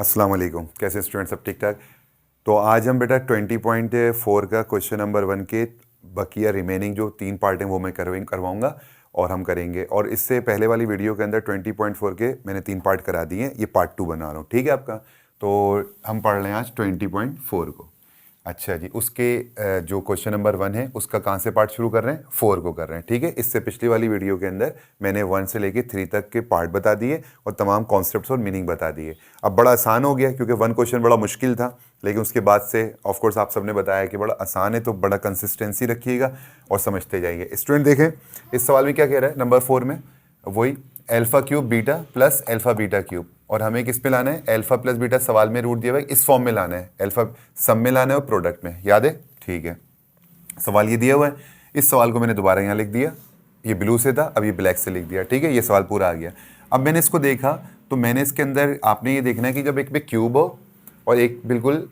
अस्सलाम वालेकुम। कैसे स्टूडेंट, सब ठीक ठाक? तो आज हम बेटा 20.4 का क्वेश्चन नंबर 1 के बकिया रिमेनिंग जो 3 पार्ट हैं वो मैं करवाऊंगा और हम करेंगे। और इससे पहले वाली वीडियो के अंदर 20.4 के मैंने 3 पार्ट करा दिए हैं, ये पार्ट 2 बना रहा हूँ, ठीक है आपका। तो हम पढ़ रहे हैं आज 20.4 को। अच्छा जी, उसके जो क्वेश्चन नंबर 1 है उसका कहाँ से पार्ट शुरू कर रहे हैं? 4 को कर रहे हैं, ठीक है। इससे पिछली वाली वीडियो के अंदर मैंने 1 से लेके 3 तक के पार्ट बता दिए और तमाम कॉन्सेप्ट्स और मीनिंग बता दिए। अब बड़ा आसान हो गया क्योंकि 1 क्वेश्चन बड़ा मुश्किल था, लेकिन उसके बाद से ऑफ कोर्स आप सबने बताया कि बड़ा आसान है, तो बड़ा कंसिस्टेंसी रखिएगा और समझते जाइए। स्टूडेंट देखें, इस सवाल में क्या कह रहा है नंबर 4 में, वही alpha cube beta plus alpha beta cube, और हमें किस पे लाना है? अल्फा प्लस बीटा सवाल में रूट दिया हुआ है, इस फॉर्म में लाना है, अल्फा सम में लाना है और प्रोडक्ट में, याद है? ठीक है, सवाल ये दिया हुआ है। इस सवाल को मैंने दोबारा यहाँ लिख दिया, ये ब्लू से था, अब ये ब्लैक से लिख दिया, ठीक है। ये सवाल पूरा आ गया। अब मैंने इसको देखा तो मैंने इसके अंदर आपने ये देखना है कि जब एक पे क्यूब हो और एक बिल्कुल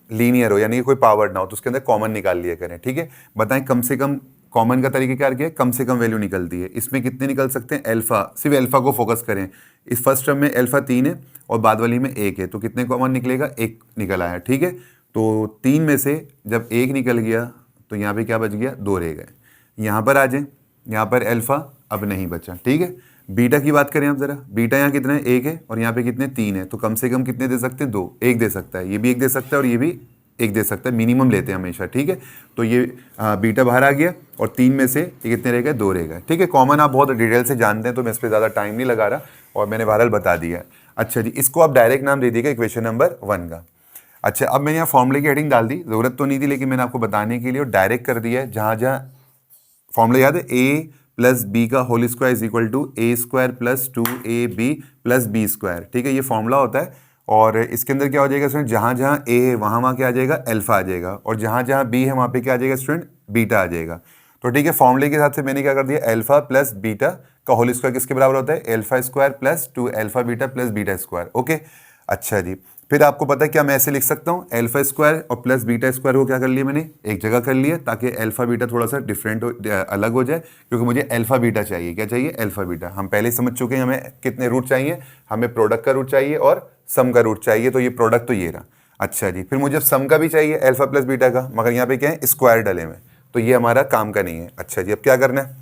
लीनियर हो, यानी कि कोई पावर ना हो, तो उसके अंदर कॉमन निकाल लिया करें, ठीक है। बताएं कम से कम कॉमन का तरीका क्या है? कम से कम वैल्यू निकलती है। इसमें कितने निकल सकते हैं? अल्फा, सिर्फ अल्फा को फोकस करें। इस फर्स्ट टर्म में अल्फा 3 है और बाद वाली में 1 है, तो कितने कॉमन निकलेगा? 1 निकल आया, ठीक है। तो 3 में से जब 1 निकल गया तो यहाँ पे क्या बच गया? 2 रह गए। यहाँ पर आ जाए, यहाँ पर अल्फा अब नहीं बचा, ठीक है। बीटा की बात करें आप जरा, बीटा यहाँ कितना है? 1 है और यहाँ पे कितने? 3 है, तो कम से कम कितने दे सकते हैं? 2। 1 दे सकता है, ये भी 1 दे सकता है और ये भी 1 दे सकता है, मिनिमम लेते हैं हमेशा, ठीक है। तो ये बीटा बाहर आ गया और 3 में से ये कितने रह गए? 2 रह गए, ठीक है। कॉमन आप बहुत डिटेल से जानते हैं तो मैं इस पर ज़्यादा टाइम नहीं लगा रहा और मैंने बहरहाल बता दिया है। अच्छा जी, इसको आप डायरेक्ट नाम दे दीजिएगा इक्वेशन नंबर 1 का। अच्छा, अब मैंने यहाँ फॉर्मूले की हेडिंग डाल दी, ज़रूरत तो नहीं थी लेकिन मैंने आपको बताने के लिए और डायरेक्ट कर दिया है। जहाँ जहाँ फॉर्मूला याद है, ए प्लस बी का whole square is equal to A square plus 2ab plus B square, ठीक है। ये फॉर्मूला होता है और इसके अंदर क्या हो जाएगा स्टूडेंट? जहाँ जहाँ ए है वहाँ वहाँ क्या आ जाएगा? अल्फा आ जाएगा, और जहाँ जहाँ बी है वहाँ पे क्या आ जाएगा स्टूडेंट? बीटा आ जाएगा। तो ठीक है, फॉर्मूले के हिसाब से मैंने क्या कर दिया? अल्फा प्लस बीटा का होल स्क्वायर किसके बराबर होता है? Alpha square plus 2 alpha beta plus beta square, okay. अच्छा जी, फिर आपको पता है क्या मैं ऐसे लिख सकता हूँ? अल्फा स्क्वायर और प्लस बीटा स्क्वायर को क्या कर लिया मैंने? एक जगह कर लिया, ताकि अल्फा बीटा थोड़ा सा डिफरेंट हो, अलग हो जाए, क्योंकि मुझे अल्फा बीटा चाहिए। क्या चाहिए? Alpha beta. हम पहले ही समझ चुके हैं हमें कितने रूट चाहिए, हमें प्रोडक्ट का रूट चाहिए और सम का रूट चाहिए, तो ये प्रोडक्ट तो ये रहा। अच्छा जी, फिर मुझे सम का भी चाहिए अल्फा प्लस बीटा का, मगर यहाँ पे क्या है? स्क्वायर डले में, तो ये हमारा काम का नहीं है। अच्छा जी, अब क्या करना है?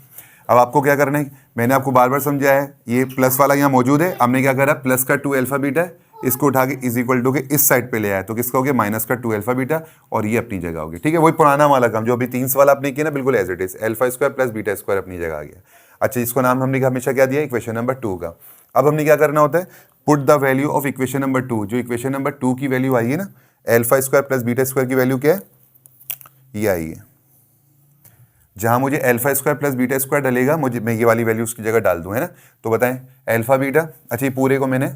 अब आपको क्या करना है? मैंने आपको बार बार समझाया है, ये प्लस वाला यहाँ मौजूद है, हमने क्या करा? प्लस का 2 अल्फा बीटा है, इसको उठा के इज इक्वल टू के इस साइड पे ले आया, तो किसका हो गया? माइनस का 2 अल्फा बीटा, और ये अपनी जगह होगी, ठीक है। वही पुराना वाला काम जो अभी 3 सवाल आपने किया ना, बिल्कुल as it is, alpha square plus beta square अपनी जगह आ गया। अच्छा, इसको नाम हमने हमेशा क्या दिया? इक्वेशन नंबर 2 का। अब हमने क्या करना होता है? Put the value of equation number 2। जो इक्वेशन नंबर 2 की वैल्यू आई है ना, alpha square plus beta square की वैल्यू क्या है? ये आई है। जहां मुझे alpha square plus beta square डलेगा, मुझे मैं ये वाली वैल्यू उसकी जगह डाल दूं, है ना। तो बताएं अल्फा बीटा, अच्छा ये पूरे को मैंने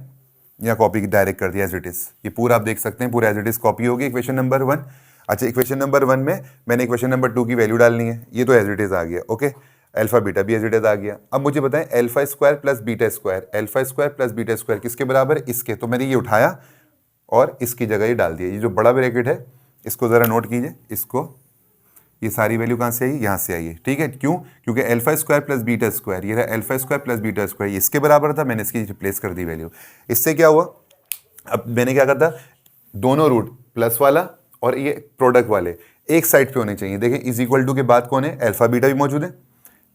यहाँ कॉपी डायरेक्ट कर दिया एज इट इज, ये पूरा आप देख सकते हैं, पूरा एज इट इज कॉपी होगी इक्वेशन नंबर 1। अच्छा, इक्वेशन नंबर 1 में मैंने इक्वेशन नंबर 2 की वैल्यू डालनी है, ये तो एज इट इज आ गया, ओके। अल्फा बीटा भी एज इट इज आ गया। अब मुझे बताएं alpha square plus beta square, alpha square plus beta square किसके बराबर? इसके। तो मैंने ये उठाया और इसकी जगह ये डाल दिया। ये जो बड़ा ब्रैकेट है इसको ज़रा नोट कीजिए, इसको, ये सारी वैल्यू कहाँ से आई? यहाँ से आई है, ठीक है। क्यों? क्योंकि alpha square plus beta square, ये रहा alpha square plus beta square, ये इसके बराबर था, मैंने इसकी रिप्लेस कर दी वैल्यू। इससे क्या हुआ? अब मैंने क्या कहा था? दोनों रूट प्लस वाला और ये प्रोडक्ट वाले एक साइड पे होने चाहिए। देखिए इज इक्वल टू के बाद कौन है? अल्फा बीटा भी मौजूद है,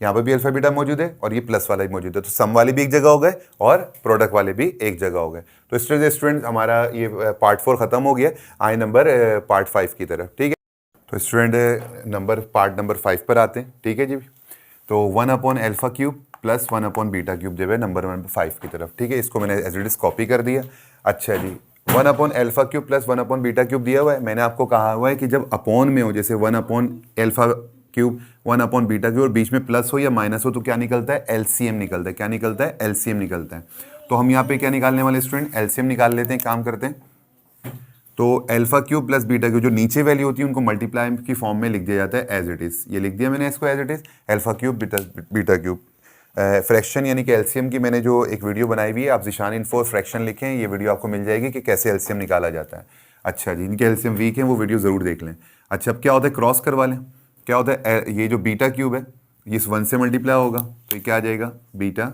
यहाँ पर भी अल्फा बीटा मौजूद है और ये प्लस वाला भी मौजूद है, तो सम वाले भी एक जगह हो गए और प्रोडक्ट वाले भी एक जगह हो गए। तो स्टूडेंट हमारा ये पार्ट 4 खत्म हो गया, आए नंबर पार्ट 5 की तरफ, ठीक है। तो स्टूडेंट पार्ट नंबर 5 पर आते हैं, ठीक है जी। तो 1 upon alpha cube plus 1 upon beta cube जो है नंबर 5 की तरफ, ठीक है। इसको मैंने एज इट इज कॉपी कर दिया। अच्छा जी, 1 upon alpha cube plus 1 upon beta cube दिया हुआ है। मैंने आपको कहा हुआ है कि जब अपॉन में हो, जैसे 1 upon alpha cube 1 upon beta cube और बीच में प्लस हो या माइनस हो, तो क्या निकलता है? एलसीएम निकलता है। क्या निकलता है? एलसीएम निकलता है। तो हम यहाँ पे क्या निकालने वाले स्टूडेंट? एलसीएम निकाल लेते हैं, काम करते हैं। तो alpha cube plus beta cube जो नीचे वैल्यू होती है उनको मल्टीप्लाई की फॉर्म में लिख दिया जाता है एज इट इज। ये लिख दिया मैंने इसको as it is, alpha cube beta cube. Fraction यानी कि एलसीएम की मैंने जो एक वीडियो बनाई हुई है, आप ज़िशान इन्फो फ्रैक्शन लिखें, ये वीडियो आपको मिल जाएगी कि कैसे एलसीएम निकाला जाता है। अच्छा जी, इनके एलसीएम वीक हैं वो वीडियो ज़रूर देख लें। अच्छा, अब क्या होता है? क्रॉस करवा लें। क्या होता है? ये जो बीटा क्यूब है ये इस 1 से मल्टीप्लाई होगा, तो ये क्या आ जाएगा? बीटा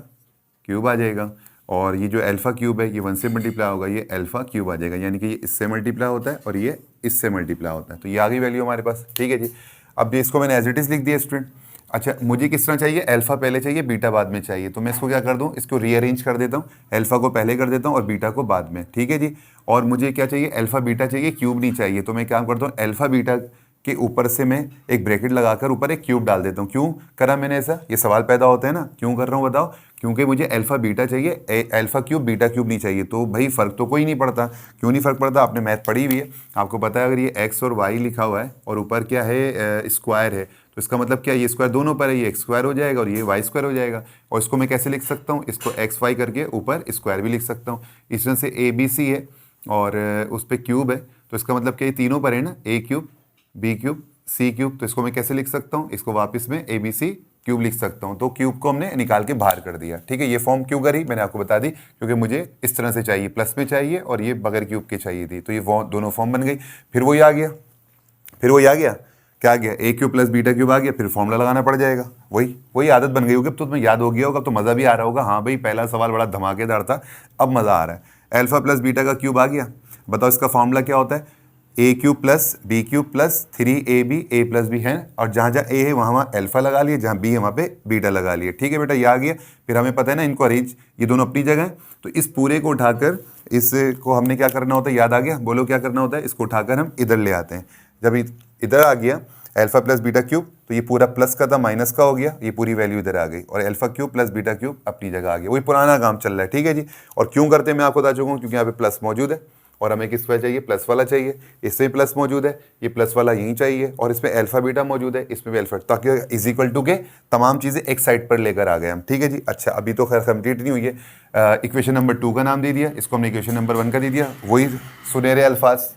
क्यूब आ जाएगा। और ये जो अल्फ़ा क्यूब है ये 1 से मल्टीप्लाई होगा, ये अल्फ़ा क्यूब आ जाएगा, यानी कि ये इससे मल्टीप्लाई होता है और ये इससे मल्टीप्लाई होता है। तो ये आ गई वैल्यू हमारे पास, ठीक है जी। अब ये इसको मैंने एज इट इज़ लिख दिया स्टूडेंट। अच्छा, मुझे किस तरह चाहिए, अल्फ़ा पहले चाहिए बीटा बाद में चाहिए, तो मैं इसको क्या कर दूँ, इसको रीअरेंज कर देता हूँ, अल्फ़ा को पहले कर देता हूँ और बीटा को बाद में, ठीक है जी। और मुझे क्या चाहिए, अल्फ़ा बीटा चाहिए, क्यूब नहीं चाहिए, तो मैं क्या करता हूँ, अल्फ़ा बीटा के ऊपर से मैं एक ब्रैकेट लगाकर ऊपर एक क्यूब डाल देता हूँ। क्यों करा मैंने ऐसा, ये सवाल पैदा होता है ना, क्यों कर रहा हूँ बताओ, क्योंकि मुझे अल्फ़ा बीटा चाहिए, अल्फ़ा क्यूब बीटा क्यूब नहीं चाहिए। तो भाई फ़र्क तो कोई नहीं पड़ता। क्यों नहीं फ़र्क पड़ता, आपने मैथ पढ़ी हुई है, आपको पता है अगर ये एक्स और वाई लिखा हुआ है और ऊपर क्या है, स्क्वायर है, तो इसका मतलब क्या, ये स्क्वायर दोनों पर है, ये एक्स स्क्वायर हो जाएगा और ये वाई स्क्वायर हो जाएगा। और इसको मैं कैसे लिख सकता हूँ, इसको एक्स वाई करके ऊपर स्क्वायर भी लिख सकता हूँ। इस तरह से ए बी सी है और उस पर क्यूब है, तो इसका मतलब क्या, ये तीनों पर है ना, ए cube B cube C cube, तो इसको मैं कैसे लिख सकता हूँ, इसको वापस में ए बी सी क्यूब लिख सकता हूँ। तो क्यूब को हमने निकाल के बाहर कर दिया, ठीक है। ये फॉर्म क्यों करी मैंने आपको बता दी, क्योंकि मुझे इस तरह से चाहिए, प्लस में चाहिए और ये बगैर क्यूब के चाहिए थी, तो ये दोनों फॉर्म बन गई। फिर वही आ गया, क्या आ गया, ए क्यूब प्लस बीटा क्यूब आ गया, फिर फॉर्मूला लगाना पड़ जाएगा। वही आदत बन गई होगी, अब तो तुम्हें याद हो गया होगा, तो मज़ा भी आ रहा होगा। हाँ भाई, पहला सवाल बड़ा धमाकेदार था, अब मज़ा आ रहा है। अल्फ़ा प्लस बीटा का क्यूब आ गया, बताओ इसका फॉर्मूला क्या होता है, A cube plus B cube plus 3ab A plus B है, और जहाँ जहाँ ए है वहाँ अल्फ़ा लगा लिए, जहाँ बी है वहाँ पे बीटा लगा लिए, ठीक है बेटा, ये आ गया। फिर हमें पता है ना इनको अरेंज, ये दोनों अपनी जगह है, तो इस पूरे को उठाकर इसको हमने क्या करना होता है, याद आ गया, बोलो क्या करना होता है, इसको उठाकर हम इधर ले आते हैं। जब इधर आ गया अल्फ़ा प्लस बीटा क्यूब, तो ये पूरा प्लस का था माइनस का हो गया, ये पूरी वैल्यू इधर आ गई, और alpha cube plus beta cube अपनी जगह आ गया। वही पुराना काम चल रहा है, ठीक है जी। और क्यों करते हैं मैं आपको बता चुका हूँ, क्योंकि यहाँ पे प्लस मौजूद है और हमें किस वाला चाहिए, प्लस वाला चाहिए, इसमें प्लस मौजूद है, ये प्लस वाला यहीं चाहिए, और इसमें अल्फ़ा बीटा मौजूद है, इसमें भी अल्फ़ा, ताकि इज इक्वल टू के तमाम चीज़ें एक साइड पर लेकर आ गए हम, ठीक है जी। अच्छा, अभी तो खैर कंप्लीट नहीं हुई है, इक्वेशन नंबर 2 का नाम दे दिया, इसको हमने इक्वेशन नंबर 1 का दे दिया, वही सुनहरे अल्फाज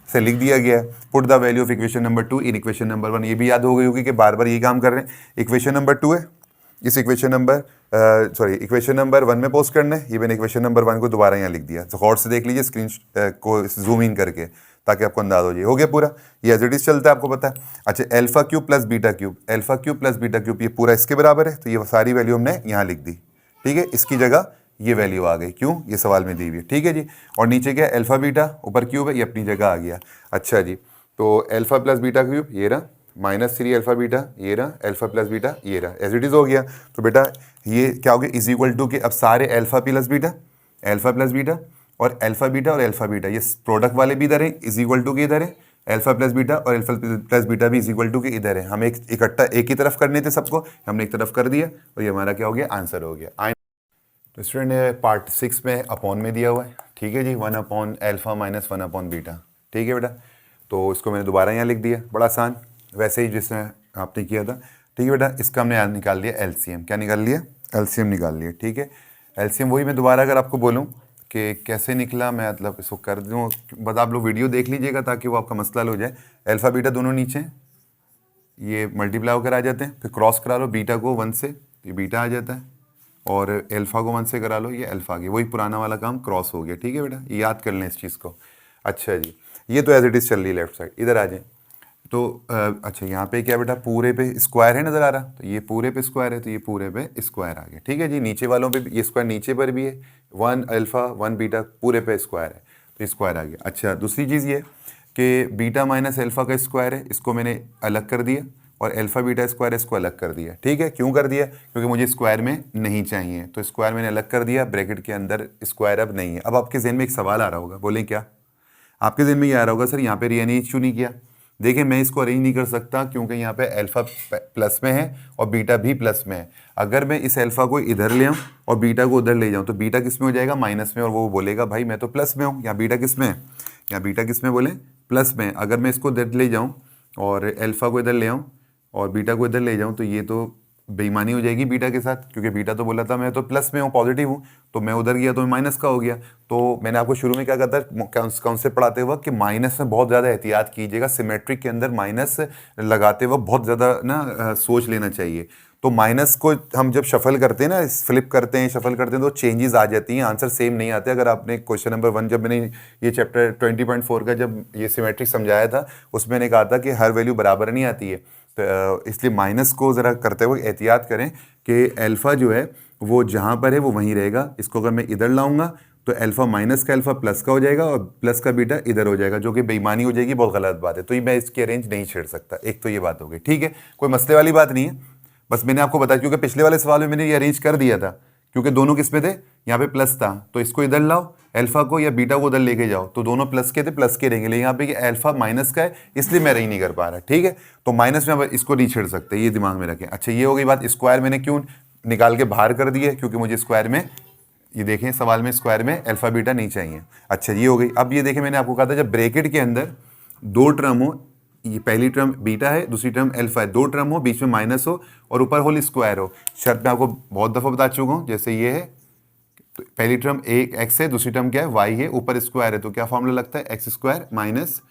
से लिख दिया गया है, put the value of equation number 2 in equation number 1। ये भी याद हो गई होगी कि बार बार ये काम कर रहे हैं। इक्वेशन नंबर 2 है, इस इक्वेशन नंबर 1 में पोस्ट करना है, ये मैंने इक्वेशन नंबर 1 को दोबारा यहाँ लिख दिया, तो गौर से देख लीजिए स्क्रीन को जूम इन करके, ताकि आपको अंदाज हो जाए। हो गया पूरा, ये एज इट इज चलता है, आपको पता है। अच्छा, alpha cube plus beta cube, alpha cube plus beta cube ये पूरा इसके बराबर है, तो ये सारी वैल्यू हमने यहाँ लिख दी, ठीक है। इसकी जगह ये वैल्यू आ गई, क्यों, ये सवाल में दी हुई है, ठीक है जी। और नीचे क्या है, अल्फ़ा बीटा, ऊपर क्यूब है, ये अपनी जगह आ गया। अच्छा जी, तो अल्फ़ा प्लस बीटा क्यूब ये रहा, -3 अल्फ़ा बीटा ये रहा, अल्फ़ा प्लस बीटा ये रहा, एज इट इज़ हो गया। तो बेटा ये क्या हो गया, इज इक्वल टू के अब सारे alpha plus beta, alpha plus beta और अल्फ़ा बीटा और अल्फ़ा बीटा, ये प्रोडक्ट वाले भी इधर है, इज इक्वल टू के इधर है, अल्फ़ा प्लस बीटा और अल्फ़ा प्लस बीटा भी इज इक्वल टू के इधर है। हमें इकट्ठा एक ही तरफ करने थे सबको, हमने एक तरफ कर दिया, और ये हमारा क्या हो गया, आंसर हो गया। तो स्टूडेंट पार्ट 6 में अपॉन में दिया हुआ है, ठीक है जी, 1 upon alpha minus 1 upon beta, ठीक है बेटा। तो इसको मैंने दोबारा यहाँ लिख दिया, बड़ा आसान, वैसे ही जिसने आपने किया था, ठीक है बेटा। इसका हमने निकाल लिया एलसीएम, क्या निकाल लिया, एलसीएम निकाल लिया, ठीक है। एलसीएम वही मैं दोबारा अगर आपको बोलूँ कि कैसे निकला, मैं मतलब इसको कर दूँ, बस आप लोग वीडियो देख लीजिएगा ताकि वो आपका मसला हो जाए। अल्फ़ा बीटा दोनों नीचे ये मल्टीप्लाई होकर आ जाते हैं, फिर क्रॉस करा लो बीटा को 1 से, ये बीटा आ जाता है, और अल्फ़ा को 1 से करा लो, ये अल्फ़ा की, वही पुराना वाला काम क्रॉस हो गया, ठीक है बेटा, ये याद कर लें इस चीज़ को। अच्छा जी, ये तो एज इट इज़ चल रही है लेफ्ट साइड, इधर आ जाए। तो अच्छा, यहाँ पे क्या बेटा, पूरे पे स्क्वायर है नज़र आ रहा, तो ये पूरे पे स्क्वायर है, तो ये पूरे पे स्क्वायर आ गया, ठीक है जी। नीचे वालों पे ये स्क्वायर नीचे पर भी है, 1 अल्फ़ा 1 बीटा पूरे पे स्क्वायर है, तो स्क्वायर आ गया। अच्छा, दूसरी चीज़ ये कि बीटा माइनस अल्फ़ा का स्क्वायर है, इसको मैंने अलग कर दिया, और अल्फ़ा बीटा स्क्वायर इसको अलग कर दिया, ठीक है। क्यों कर दिया, क्योंकि मुझे स्क्वायर में नहीं चाहिए, तो स्क्वायर मैंने अलग कर दिया, ब्रैकेट के अंदर स्क्वायर अब नहीं है। अब आपके जहन में एक सवाल आ रहा होगा, बोलें क्या, आपके जहन में ये आ रहा होगा, सर यहाँ पे रीअरेंज क्यों नहीं किया। देखिए, मैं इसको अरेंज नहीं कर सकता क्योंकि यहाँ पे अल्फ़ा प्लस में है और बीटा भी प्लस में है। अगर मैं इस अल्फ़ा को इधर ले आऊँ और बीटा को उधर ले जाऊँ, तो बीटा किस में हो जाएगा, माइनस में, और वो बोलेगा भाई मैं तो प्लस में हूँ। यहाँ बीटा किस में है, यहाँ बीटा किस में बोले, प्लस में। अगर मैं इसको इधर ले जाऊँ और अल्फ़ा को इधर ले आऊँ और बीटा को इधर ले जाऊँ, तो ये तो बेईमानी हो जाएगी बीटा के साथ, क्योंकि बीटा तो बोला था मैं तो प्लस में हूँ, पॉजिटिव हूँ, तो मैं उधर गया तो मैं माइनस का हो गया। तो मैंने आपको शुरू में क्या कहा था कॉन्सेप्ट पढ़ाते वक्त कि माइनस में बहुत ज़्यादा एहतियात कीजिएगा, सिमेट्रिक के अंदर माइनस लगाते वक्त बहुत ज़्यादा ना सोच लेना चाहिए। तो माइनस को हम जब शफल करते हैं ना, फ्लिप करते हैं, शफल करते हैं, तो चेंजेस आ जाती हैं, आंसर सेम नहीं आते। अगर आपने क्वेश्चन नंबर 1 जब मैंने ये चैप्टर 20.4 का जब ये सिमेट्रिक समझाया था, उसमें मैंने कहा था कि हर वैल्यू बराबर नहीं आती है, तो इसलिए माइनस को ज़रा करते हुए एहतियात करें कि अल्फ़ा जो है वो जहाँ पर है वो वहीं रहेगा। इसको अगर मैं इधर लाऊंगा तो अल्फा माइनस का अल्फा प्लस का हो जाएगा और प्लस का बीटा इधर हो जाएगा, जो कि बेईमानी हो जाएगी, बहुत गलत बात है। तो ये मैं इसकी अरेंज नहीं छेड़ सकता। एक तो ये बात हो गई, ठीक है, कोई मसले वाली बात नहीं है, बस मैंने आपको बताया क्योंकि पिछले वाले सवाल में मैंने ये अरेंज कर दिया था, क्योंकि दोनों किस पे थे, यहाँ पे प्लस था, तो इसको इधर लाओ, अल्फा को या बीटा को उधर लेके जाओ, तो दोनों प्लस के थे, प्लस के रहेंगे, लेकिन यहाँ पे अल्फा माइनस का है, इसलिए मैं अरेंज नहीं कर पा रहा, ठीक है। तो माइनस में अब इसको नहीं छेड़ सकते, ये दिमाग में रखें। अच्छा, ये हो गई बात। स्क्वायर मैंने क्यों निकाल के बाहर कर दिया, क्योंकि मुझे स्क्वायर में, ये देखें सवाल में स्क्वायर में अल्फा बीटा नहीं चाहिए। अच्छा, ये हो गई। अब ये देखें, मैंने आपको कहा था जब ब्रैकेट के अंदर दो टर्म हो, ये पहली टर्म बीटा है, दूसरी टर्म अल्फा है, दो टर्म हो, बीच में माइनस हो और ऊपर होल स्क्वायर हो, शर्त मैं आपको बहुत दफ़ा बता चुका हूँ। जैसे ये है, तो पहली टर्म एक एक्स है, दूसरी टर्म क्या है, वाई है, ऊपर स्क्वायर है, तो क्या फॉर्मूला लगता है, X square minus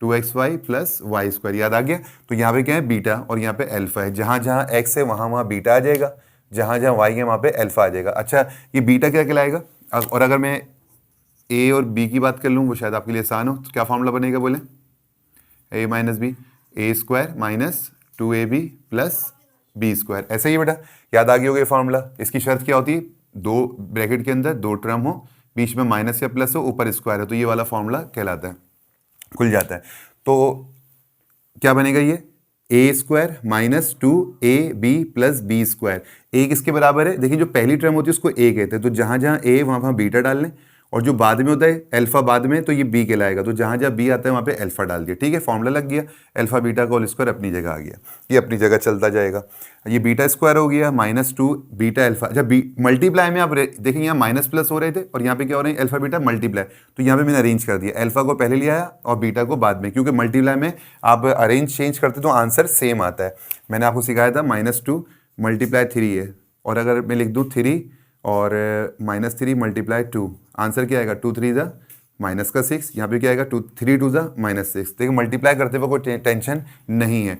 2xy plus Y square. याद आ गया। तो यहाँ पे क्या है, बीटा, और यहाँ पे अल्फा है। जहाँ जहाँ एक्स है वहाँ वहाँ बीटा आ जाएगा, जहाँ जहाँ वाई है वहाँ पे अल्फा आ जाएगा। अच्छा, ये बीटा क्या कहलाएगा। और अगर मैं ए और बी की बात कर लूँ, वो शायद आपके लिए आसान हो, तो क्या फॉर्मूला बनेगा, बोले, A minus B, A square minus 2ab plus B square. ऐसे ही बेटा याद आ गया होगा ये फार्मूला। इसकी शर्त क्या होती है, दो ब्रैकेट के अंदर दो टर्म हो, बीच में माइनस या प्लस हो, ऊपर स्क्वायर है, तो ये वाला फार्मूला कहलाता है, खुल जाता है। तो क्या बनेगा, ये A square minus 2ab plus B square. A किसके बराबर है, देखिए जो पहली टर्म होती है उसको ए कहते हैं, तो जहाँ जहाँ ए वहाँ वहाँ बीटा डाल लें, और जो बाद में होता है अल्फा बाद में, तो ये बी कहलाएगा, तो जहाँ जहाँ बी आता है वहाँ पे अल्फा डाल दिया, ठीक है, फॉर्मूला लग गया। अल्फा बीटा का होल स्क्वायर अपनी जगह आ गया, ये अपनी जगह चलता जाएगा। ये बीटा स्क्वायर हो गया माइनस 2 बीटा अल्फा। जब मल्टीप्लाई में आप देखें, यहाँ माइनस प्लस हो रहे थे और यहाँ पे क्या हो रहे हैं, अल्फा बीटा मल्टीप्लाई, तो यहाँ पे मैंने अरेंज कर दिया, अल्फा को पहले लिया और बीटा को बाद में, क्योंकि मल्टीप्लाई में आप अरेंज चेंज करते तो आंसर सेम आता है। मैंने आपको सिखाया था -2 मल्टीप्लाई 3 है, और अगर मैं लिख दूँ 3 और -3 मल्टीप्लाई 2, आंसर क्या आएगा, 2 3 ज़ा माइनस का 6, यहाँ पे क्या आएगा 2 3 2 ज़ा -6। देखिए मल्टीप्लाई करते हुए कोई टेंशन नहीं है,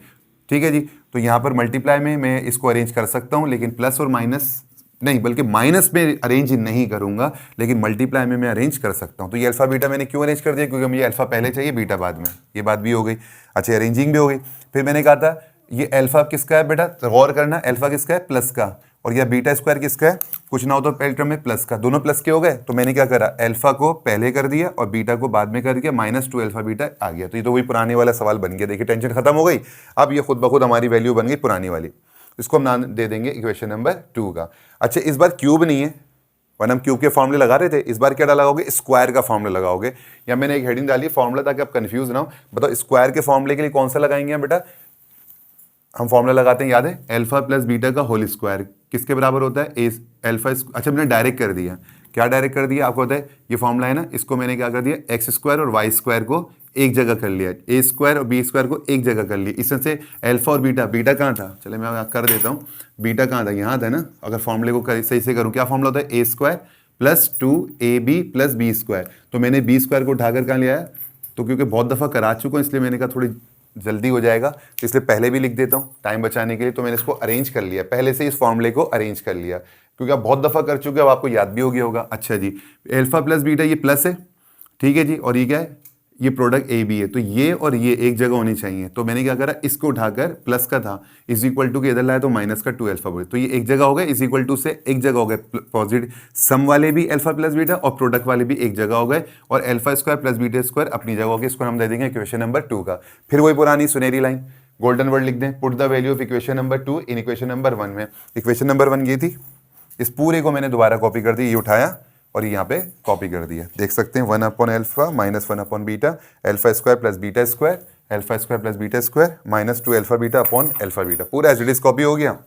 ठीक है जी। तो यहाँ पर मल्टीप्लाई में मैं इसको अरेंज कर सकता हूँ, लेकिन प्लस और माइनस नहीं, बल्कि माइनस में अरेंज नहीं करूँगा, लेकिन मल्टीप्लाई में मैं अरेंज कर सकता हूँ। तो ये अल्फा बीटा मैंने क्यों अरेंज कर दिया, क्योंकि मुझे अल्फा पहले चाहिए, बीटा बाद में, ये बात भी हो गई। अच्छा, अरेंजिंग भी हो गई। फिर मैंने कहा था ये अल्फा किसका है बेटा, गौर करना, अल्फा किसका है, प्लस का, और यह बीटा स्क्वायर किसका है, कुछ ना हो तो पहले टर्म में प्लस का, दोनों प्लस के हो गए। तो मैंने क्या करा, अल्फा को पहले कर दिया और बीटा को बाद में कर दिया, -2 अल्फा बीटा आ गया। तो ये तो वही पुराने वाला सवाल बन गया, देखिए टेंशन खत्म हो गई। अब ये खुद ब खुद हमारी वैल्यू बन गई पुरानी वाली, इसको हम नाम दे देंगे इक्वेशन नंबर 2 का। अच्छा, इस बार क्यूब नहीं है, वन हम क्यूब के फॉर्मूले लगा रहे थे, इस बार क्या लगाओगे, स्क्वायर का फॉर्मूला लगाओगे। या मैंने एक हेडिंग डाली फॉर्मूला, ताकि आप कंफ्यूज ना हो। बताओ स्क्वायर के फॉर्मूले के लिए कौन सा लगाएंगे बेटा, हम फॉर्मूला लगाते हैं, याद है, अल्फा प्लस बीटा का होल स्क्वायर किसके बराबर होता है, ए अल्फा। अच्छा, मैंने डायरेक्ट कर दिया, क्या डायरेक्ट कर दिया, आपको पता है ये फॉर्मूला है ना, इसको मैंने क्या कर दिया, एक्स स्क्वायर और वाई स्क्वायर को एक जगह कर लिया, ए स्क्वायर और बी स्क्वायर को एक जगह कर लिया। इसमें से अल्फा और बीटा, बीटा कहाँ था, चले मैं कर देता हूँ, बीटा कहाँ था, यहाँ था ना। अगर फॉर्मूले को सही से करूँ, क्या फॉर्मूला होता है, A square plus 2ab plus B square. तो मैंने बी स्क्वायर को उठाकर कहाँ लिया है, तो क्योंकि बहुत दफ़ा करा चुका हूँ, इसलिए मैंने कहा थोड़ी जल्दी हो जाएगा, तो इसलिए पहले भी लिख देता हूँ टाइम बचाने के लिए। तो मैंने इसको अरेंज कर लिया, पहले से इस फॉर्मूले को अरेंज कर लिया, क्योंकि आप बहुत दफ़ा कर चुके हो, अब आपको याद भी हो गया होगा। अच्छा जी, अल्फा प्लस बीटा ये प्लस है, ठीक है जी, और ये क्या है, ये प्रोडक्ट ए बी है, तो ये और ये एक जगह होनी चाहिए। तो मैंने क्या करा, इसको उठाकर प्लस का था इज इक्वल टू के इधर लाया, तो माइनस का 2 अल्फा बोले, तो ये एक जगह हो गए, इज इक्वल टू से एक जगह हो गए, पॉजिटिव सम वाले भी अल्फा प्लस बीटा और प्रोडक्ट वाले भी एक जगह हो गए, और alpha square plus beta square अपनी जगह हो गए। इसको हम दे देंगे इक्वेशन नंबर 2 का। फिर वही पुरानी सुनहरी लाइन, गोल्डन वर्ड लिख दें, put the value of equation number 2 in equation number 1 में। इक्वेशन नंबर 1 ये थी, इस पूरे को मैंने दोबारा कॉपी कर दी, ये उठाया और यहाँ पे कॉपी कर दिया, देख सकते हैं 1 upon alpha minus 1 upon beta, alpha square plus beta square, alpha square plus beta square -2 alpha beta upon alpha beta, पूरा एज इट इज कॉपी हो गया।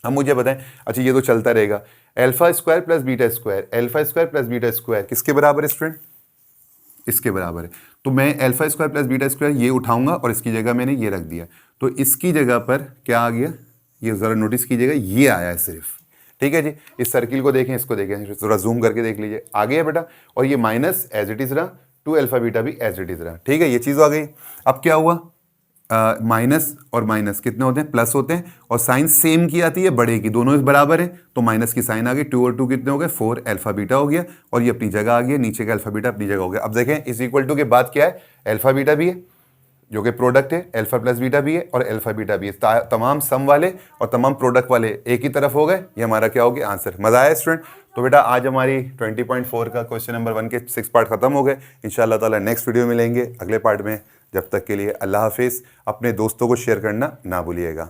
अब मुझे बताएं, अच्छा ये तो चलता रहेगा, alpha square plus beta square, alpha square plus beta square किसके बराबर है स्टूडेंट, इसके बराबर है। तो मैं alpha square plus beta square ये उठाऊंगा और इसकी जगह मैंने ये रख दिया, तो इसकी जगह पर क्या आ गया, ये ज़रा नोटिस कीजिएगा, ये आया है सिर्फ, ठीक है जी। इस सर्किल को देखें, इसको देखें, थोड़ा जूम करके देख लीजिए, आ गया बेटा, और ये माइनस एज इट इज रहा, 2 अल्फा बीटा भी एज इट इज रहा, ठीक है, ये चीज़ आ गई। अब क्या हुआ, माइनस और माइनस कितने होते हैं, प्लस होते हैं, और साइन सेम की आती है बड़े की, दोनों बराबर है, तो माइनस की साइन आ गई, 2 और 2 कितने हो गए, 4 अल्फा बीटा हो गया, और ये अपनी जगह आ गया, नीचे का अल्फा बीटा अपनी जगह हो गया। अब देखें इस इक्वल टू के बाद क्या है, अल्फा बीटा भी है, जो कि प्रोडक्ट है, अल्फा प्लस बीटा भी है और अल्फा बीटा भी है। तमाम सम वाले और तमाम प्रोडक्ट वाले एक ही तरफ हो गए, ये हमारा क्या हो गया आंसर। मज़ा आया स्टूडेंट? तो बेटा आज हमारी 20.4 का क्वेश्चन नंबर 1 के 6 पार्ट खत्म हो गए। इंशाल्लाह ताला नेक्स्ट वीडियो मिलेंगे अगले पार्ट में। जब तक के लिए अल्लाह हाफिज़। अपने दोस्तों को शेयर करना ना भूलिएगा।